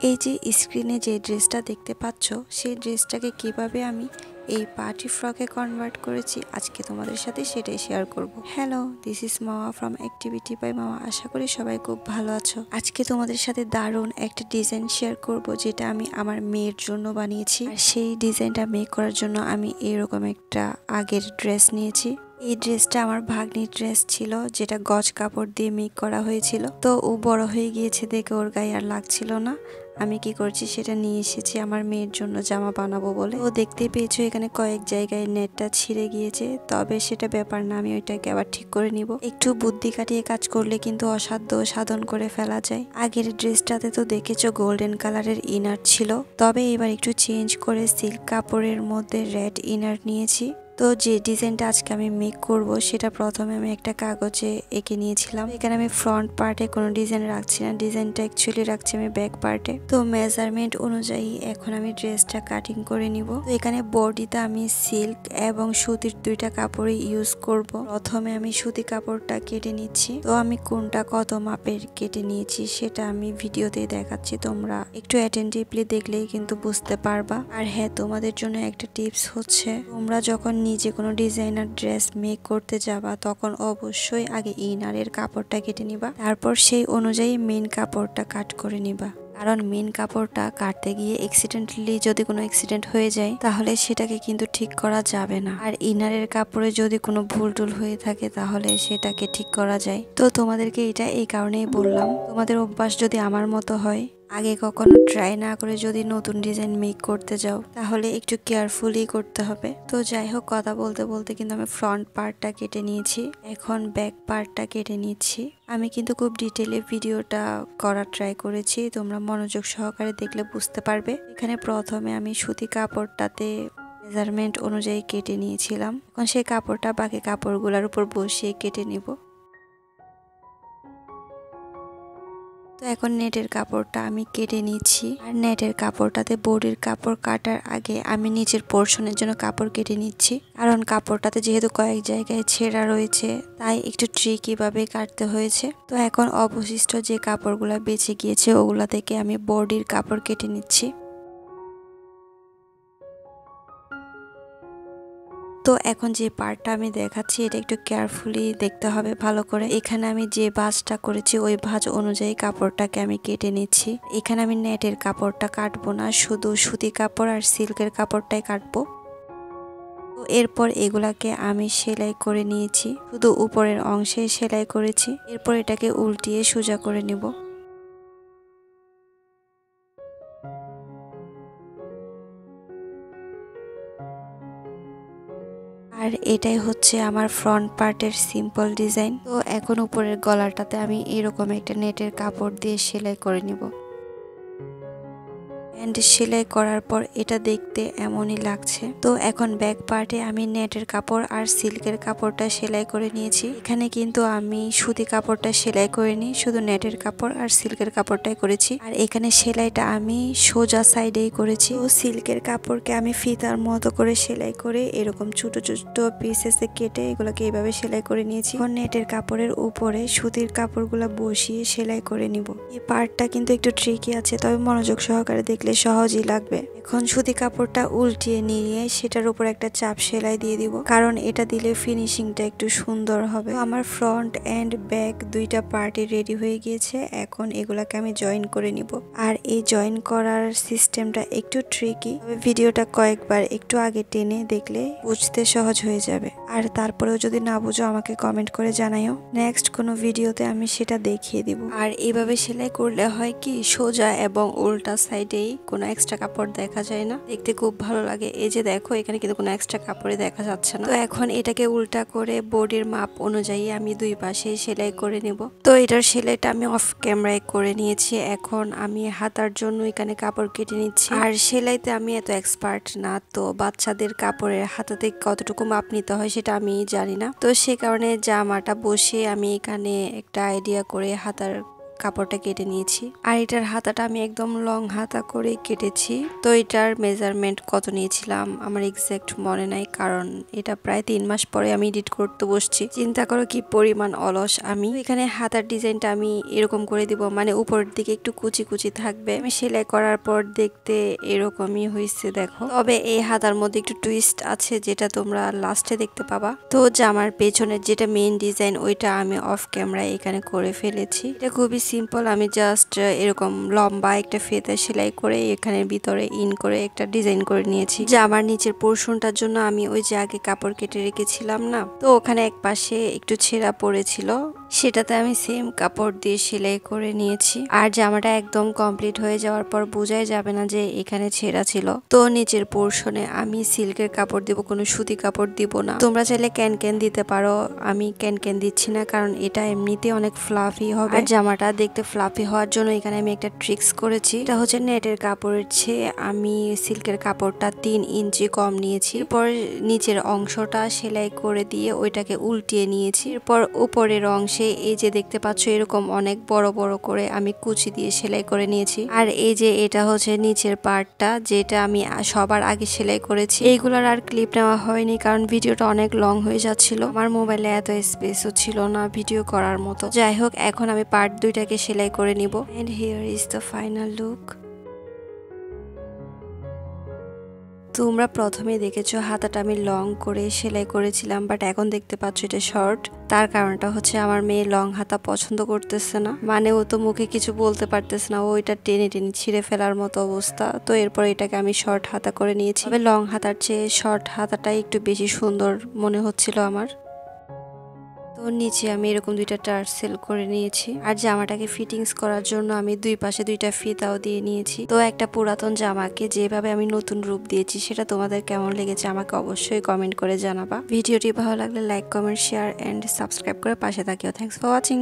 এই যে স্ক্রিনে যে ড্রেসটা দেখতে পাচ্ছ সেই ড্রেসটাকে কিভাবে আমি এই পার্টি ফ্রকে কনভার্ট করেছি আজকে তোমাদের সাথে সেটাই শেয়ার করব। Hello, this is Mawa from activity by Mawa. আশা করি সবাই খুব ভালো আছো। আজকে তোমাদের সাথে দারুণ একটা ডিজাইন শেয়ার করব যেটা আমি আমার মেয়ের জন্য বানিয়েছি। আর সেই ডিজাইনটা মেক করার জন্য আমি এরকম একটা আগের ড্রেস নিয়েছি। এই ড্রেসটা আমার ভাগ্নির ড্রেস ছিল যেটা গজ কাপড় দিয়ে মেক করা হয়েছিল। তো ও বড় হয়ে গিয়েছে দেখে ওর গায়ে আর লাগছিল না। আমি কি করছি সেটা নিয়ে এসেছি আমার মেয়ের জন্য জামা বানাবো বলে। ও দেখতেই পেয়েছো এখানে কয়েক জায়গায় নেটটা ছিঁড়ে গিয়েছে, তবে সেটা ব্যাপার না, আমি ওইটাকে আবার ঠিক করে নিব। একটু বুদ্ধি কাটিয়ে কাজ করলে কিন্তু অসাধ্য সাধন করে ফেলা যায়। আগের ড্রেসটাতে তো দেখেছো গোল্ডেন কালারের ইনার ছিল, তবে এবার একটু চেঞ্জ করে সিল্ক কাপড়ের মধ্যে রেড ইনার নিয়েছি। তো যে ডিজাইনটা আজকে আমি মেক করব সেটা প্রথমে আমি একটা কাগজে এঁকে নিয়েছিলাম। এখানে আমি ফ্রন্ট পার্টে কোনো ডিজাইন রাখছি না, ডিজাইনটা অ্যাকচুয়ালি রাখছি আমি ব্যাক পার্টে। তো মেজারমেন্ট অনুযায়ী এখন আমি ড্রেসটা কাটিং করে নিব। তো এখানে বডিতে আমি সিল্ক এবং সুতির দুইটা কাপড়ই ইউজ করব। প্রথমে আমি সুতি কাপড়টা কেটে নিচ্ছি। তো আমি কোনটা কত মাপের কেটে নিয়েছি সেটা আমি ভিডিওতে দেখাচ্ছি, তোমরা একটু অ্যাটেন্টিভলি দেখলেই কিন্তু বুঝতে পারবা। আর হ্যাঁ, তোমাদের জন্য একটা টিপস হচ্ছে, তোমরা যখন নিজে কোনো ডিজাইনার ড্রেস মেক করতে যাবা তখন অবশ্যই আগে ইনারের কাপড়টা কেটে নিবা, তারপর সেই অনুযায়ী মেন কাপড়টা কাট করে নিবা। কারণ মেন কাপড়টা কাটতে গিয়ে অ্যাক্সিডেন্টালি যদি কোনো অ্যাক্সিডেন্ট হয়ে যায় তাহলে সেটাকে কিন্তু ঠিক করা যাবে না। আর ইনারের কাপড়ে যদি কোনো ভুল টুল হয়ে থাকে তাহলে সেটাকে ঠিক করা যায়। তো তোমাদেরকে এটা এই কারণেই বললাম, তোমাদের অভ্যাস যদি আমার মতো হয়, আগে কখনো ট্রাই না করে যদি নতুন ডিজাইন মেক করতে যাও তাহলে একটু কেয়ারফুলি করতে হবে। তো যাই হোক, কথা বলতে বলতে কিন্তু আমি ফ্রন্ট পার্টটা কেটে নিয়েছি, এখন ব্যাক পার্টটা কেটে নিচ্ছি। আমি কিন্তু খুব ডিটেলে ভিডিওটা করার ট্রাই করেছি, তোমরা মনোযোগ সহকারে দেখলে বুঝতে পারবে। এখানে প্রথমে আমি সুতি কাপড়টাতে মেজারমেন্ট অনুযায়ী কেটে নিয়েছিলাম, এখন সেই কাপড়টা বাকি কাপড়গুলোর উপর বসিয়ে কেটে নিব। তো এখন নেটের কাপড়টা আমি কেটে নিচ্ছি। আর নেটের কাপড়টাতে বডির কাপড় কাটার আগে আমি নিচের পোর্শনের জন্য কাপড় কেটে নিচ্ছি, কারণ কাপড়টাতে যেহেতু কয়েক জায়গায় ছেঁড়া রয়েছে তাই একটু ট্রিকি ভাবে কাটতে হয়েছে। তো এখন অবশিষ্ট যে কাপড়গুলো বেঁচে গিয়েছে ওগুলা থেকে আমি বডির কাপড় কেটে নিচ্ছি। তো এখন যে পার্টটা আমি দেখাচ্ছি এটা একটু কেয়ারফুলি দেখতে হবে ভালো করে। এখানে আমি যে ভাঁজটা করেছি ওই ভাঁজ অনুযায়ী কাপড়টাকে আমি কেটে নিচ্ছি। এখানে আমি নেটের কাপড়টা কাটবো না, শুধু সুতি কাপড় আর সিল্কের কাপড়টাই কাটবো। তো এরপর এগুলাকে আমি সেলাই করে নিয়েছি, শুধু উপরের অংশে সেলাই করেছি। এরপর এটাকে উল্টিয়ে সোজা করে নেব। আর এটাই হচ্ছে আমার ফ্রন্ট পার্টের সিম্পল ডিজাইন। তো এখন উপরের গলাটাতে আমি এরকম একটা নেটের কাপড় দিয়ে সেলাই করে নিব। প্যান্ট সেলাই করার পর এটা দেখতে এমনই লাগছে। তো এখন ব্যাক পার্টে আমি নেটের কাপড় আর সিল্কের কাপড়টা সেলাই করে নিয়েছি। এখানে কিন্তু আমি সুতি কাপড়টা সেলাই করিনি, শুধু নেটের কাপড় আর সিল্কের কাপড়টাই করেছি। আর এখানে সেলাইটা আমি সোজা সাইডেই করেছি। তো সিল্কের কাপড়কে আমি ফিতার মতো করে সেলাই করে এরকম ছোট ছোট পিসেসে কেটে এগুলোকে এইভাবে সেলাই করে নিয়েছি। এখন নেটের কাপড়ের উপরে সুতির কাপড়গুলো বসিয়ে সেলাই করে নিব। এই পার্টটা কিন্তু একটু ট্রিকি আছে, তবে মনোযোগ সহকারে দেখলে সহজই লাগবে। এখন সুতি কাপড়টা উল্টিয়ে নিয়ে সেটার উপর একটা চাপ সেলাই দিয়ে দিব, কারণ এটা দিলে ফিনিশিংটা একটু সুন্দর হবে। আমার ফ্রন্ট এন্ড ব্যাক দুইটা পার্টই রেডি হয়ে গিয়েছে, এখন এগুলাকে আমি জয়েন করে নিব। আর এই জয়েন করার সিস্টেমটা একটু ট্রিকি, তবে ভিডিওটা কয়েকবার একটু আগে টেনে দেখলে বুঝতে সহজ হয়ে যাবে। আর তারপরেও যদি না বুঝো আমাকে কমেন্ট করে জানাইও, নেক্সট কোনো ভিডিওতে আমি সেটা দেখিয়ে দিব। আর এইভাবে সেলাই করলে হয় কি, সোজা এবং উল্টা সাইডেই কোনো এক্সট্রা কাপড় দেখা যায় না, দেখতে খুব ভালো লাগে। এই যে দেখো, এখানে কিন্তু কোনো এক্সট্রা কাপড়ে দেখা যাচ্ছে না। তো এখন এটাকে উল্টা করে বডির মাপ অনুযায়ী আমি দুই পাশে সেলাই করে নেব। তো এটার সেলাইটা আমি অফ ক্যামেরায় করে নিয়েছি। এখন আমি হাতার জন্য এখানে কাপড় কেটে নিচ্ছি। আর সেলাইতে আমি এত এক্সপার্ট না, তো বাচ্চাদের কাপড়ের হাতাতে কতটুকু মাপ নিতে হয় সেটা আমি জানি না। তো সে কারণে জামাটা বসে আমি এখানে একটা আইডিয়া করে হাতার কাপড়টা কেটে নিয়েছি। আর এটার হাতাটা আমি একদম লং হাতা করে কেটেছি। তো এটার মেজারমেন্ট কত নিয়েছিলাম আমার এক্সাক্ট মনে নাই, কারণ এটা প্রায় 3 মাস পরে আমি এডিট করতে বসছি। চিন্তা করো কি পরিমাণ অলস আমি। এখানে হাতার ডিজাইনটা আমি এরকম করে দিব, মানে উপরের দিকে একটু কুচি কুচি থাকবে। আমি সেলাই করার পর দেখতে এরকমই হয়েছে দেখো। তবে এই হাতার মধ্যে একটু টুইস্ট আছে, যেটা তোমরা লাস্টে দেখতে পাবা। তো জামার পেছনের যেটা মেইন ডিজাইন ওইটা আমি অফ ক্যামেরায় এখানে করে ফেলেছি। এটা খুবই সিম্পল, আমি জাস্ট এরকম লম্বা একটা ফিতা সেলাই করে এখানে ভিতরে ইন করে একটা ডিজাইন করে নিয়েছি। জামার নিচের পোর্শনটার জন্য আমি ওই যে আগে কাপড় কেটে রেখেছিলাম না, তো ওখানে এক পাশে একটু ছেঁড়া পড়েছিল, সেটাতে আমি সেম কাপড় দিয়ে সেলাই করে নিয়েছি। আর জামাটা একদম কমপ্লিট হয়ে যাওয়ার পর বোঝাই যাবে না যে এখানে ছেঁড়া ছিল। তো নিচের পোর্শনে আমি সিল্কের কাপড় দিব, কোনো সুতি কাপড় দিব না। তোমরা চাইলে ক্যান দিতে পারো, আমি ক্যান দিচ্ছি না, কারণ এটা এমনিতে অনেক ফ্লাফি হবে। আর জামাটা দেখতে ফ্লাফি হওয়ার জন্য এখানে আমি একটা ট্রিক্স করেছি। এটা হচ্ছে নেটের কাপড়ের চেয়ে আমি সিল্কের কাপড়টা 3 ইঞ্চি কম নিয়েছি। এরপর নিচের অংশটা সেলাই করে দিয়ে ওইটাকে উল্টিয়ে নিয়েছি। এরপর উপরের অংশে এই যে দেখতে পাচ্ছ এরকম অনেক বড় বড় করে আমি কুচি দিয়ে সেলাই করে নিয়েছি। আর এই যে এটা হচ্ছে নিচের পার্টটা, যেটা আমি সবার আগে সেলাই করেছি। এইগুলোর আর ক্লিপ নেওয়া হয়নি, কারণ ভিডিওটা অনেক লং হয়ে যাচ্ছিল। আমার মোবাইলে এত স্পেসও ছিল না ভিডিও করার মতো। যাই হোক, এখন আমি পার্ট 2টাকে সেলাই করে নিব। And here is the final look. তোমরা প্রথমে দেখেছো হাতাটা আমি লং করে সেলাই করেছিলাম, বাট এখন দেখতে পাচ্ছ এটা শর্ট। তার কারণটা হচ্ছে আমার মেয়ে লং হাতা পছন্দ করতেছে না, মানে ও তো মুখে কিছু বলতে পারতেছে না, ও এটা টেনে টেনে ছিঁড়ে ফেলার মতো অবস্থা। তো এরপর এটাকে আমি শর্ট হাতা করে নিয়েছি। তবে লং হাতার চেয়ে শর্ট হাতাটাই একটু বেশি সুন্দর মনে হচ্ছিল আমার। তো নিচে আমি এরকম 2টা টার্সেল করে নিয়েছি। আর জামাটাকে ফিটিংস করার জন্য আমি 2 পাশে 2টা ফিতাও দিয়ে নিয়েছি। তো একটা পুরাতন জামাকে যেভাবে আমি নতুন রূপ দিয়েছি সেটা তোমাদের কেমন লেগেছে আমাকে অবশ্যই কমেন্ট করে জানাবা। ভিডিওটি ভালো লাগলে like, comment, share and subscribe করে পাশে থাকিও। Thanks for watching.